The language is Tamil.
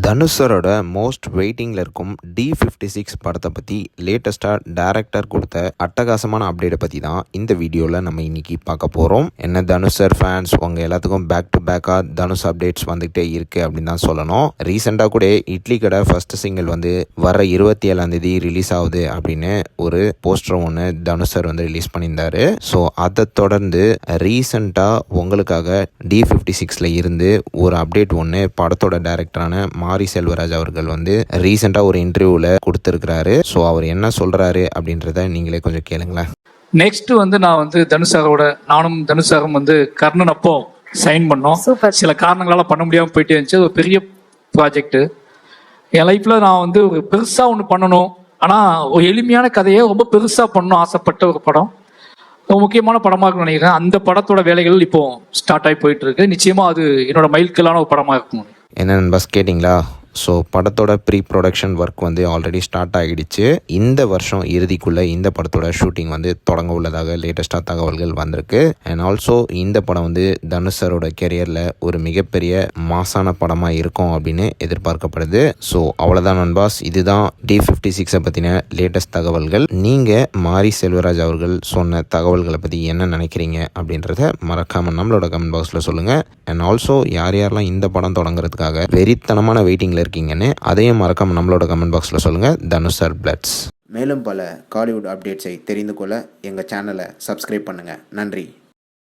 தனுஷரோட மோஸ்ட் வெயிட்டிங்கில் இருக்கும் D56 படத்தை பற்றி லேட்டஸ்ட்டாக டைரக்டர் கொடுத்த அட்டகாசமான அப்டேட்டை பற்றி தான் இந்த வீடியோவில் நம்ம இன்னைக்கு பார்க்க போகிறோம். என்ன தனுஷர் ஃபேன்ஸ் உங்கள் எல்லாத்துக்கும் பேக் டு பேக்காக தனுஷ் அப்டேட்ஸ் வந்துகிட்டே இருக்குது அப்படின்னு தான் சொல்லணும். ரீசெண்டாக கூட இட்லி கடை ஃபர்ஸ்ட் சிங்கிள் வந்து வர 27 ரிலீஸ் ஆகுது அப்படின்னு ஒரு போஸ்டர் ஒன்று தனுஷர் வந்து ரிலீஸ் பண்ணியிருந்தாரு. ஸோ அதை தொடர்ந்து ரீசெண்டாக உங்களுக்காக D56 இருந்து ஒரு அப்டேட் ஒன்று படத்தோட டைரக்டரான மாரி செல்வராஜ் அவர்கள் வந்து ரீசெண்டாக ஒரு இன்டர்வியூவில் கொடுத்துருக்கிறாரு. ஸோ அவர் என்ன சொல்கிறாரு அப்படின்றத நீங்களே கொஞ்சம் கேளுங்களேன். நெக்ஸ்ட் வந்து நான் வந்து தனுஷாரோட நானும் தனுஷாரும் வந்து கர்ணன் அப்போ சைன் பண்ணோம். சில காரணங்களால் பண்ண முடியாமல் போயிட்டே இருந்துச்சு. ஒரு பெரிய ப்ராஜெக்ட் என் லைஃப்பில் நான் வந்து ஒரு பெருசாக ஒன்று பண்ணணும், ஆனால் ஒரு எளிமையான கதையை ரொம்ப பெருசாக பண்ணணும் ஆசைப்பட்ட ஒரு படம், முக்கியமான படமாக இருக்கும்னு நினைக்கிறேன். அந்த படத்தோட வேலைகள் இப்போ ஸ்டார்ட் ஆகி போயிட்டு இருக்கு. நிச்சயமாக அது என்னோட மைல்கல்லான ஒரு படமாக இருக்கும். என்ன பஸ் கேட்டிங்களா? ஸோ படத்தோட ப்ரீ ப்ரொடக்ஷன் ஒர்க் வந்து ஆல்ரெடி ஸ்டார்ட் ஆகிடுச்சு. இந்த வருஷம் இறுதிக்குள்ளே இந்த படத்தோட ஷூட்டிங் வந்து தொடங்க உள்ளதாக லேட்டஸ்டாக தகவல்கள் வந்திருக்கு. அண்ட் ஆல்சோ இந்த படம் வந்து தனுஷரோட கெரியரில் ஒரு மிகப்பெரிய மாசான படமாக இருக்கும் அப்படின்னு எதிர்பார்க்கப்படுது. ஸோ அவ்வளோதான் நண்பாஸ், இதுதான் D56 பற்றின லேட்டஸ்ட் தகவல்கள். நீங்கள் மாரி செல்வராஜ் அவர்கள் சொன்ன தகவல்களை பற்றி என்ன நினைக்கிறீங்க அப்படின்றத மறக்காமல் நம்மளோட கமெண்ட் பாக்ஸில் சொல்லுங்கள். அண்ட் ஆல்சோ யார் யாரெல்லாம் இந்த படம் தொடங்குறதுக்காக வெறித்தனமான வெயிட்டிங்கில் இருக்கீங்கன்னு அதையும் மறக்காம நம்மளோட கமெண்ட் பாக்ஸில் சொல்லுங்கள். தனுஷர் பிளட்ஸ். மேலும் பல காலிவுட் அப்டேட்ஸை தெரிந்து கொள்ள எங்கள் சேனலை சப்ஸ்கிரைப் பண்ணுங்கள். நன்றி.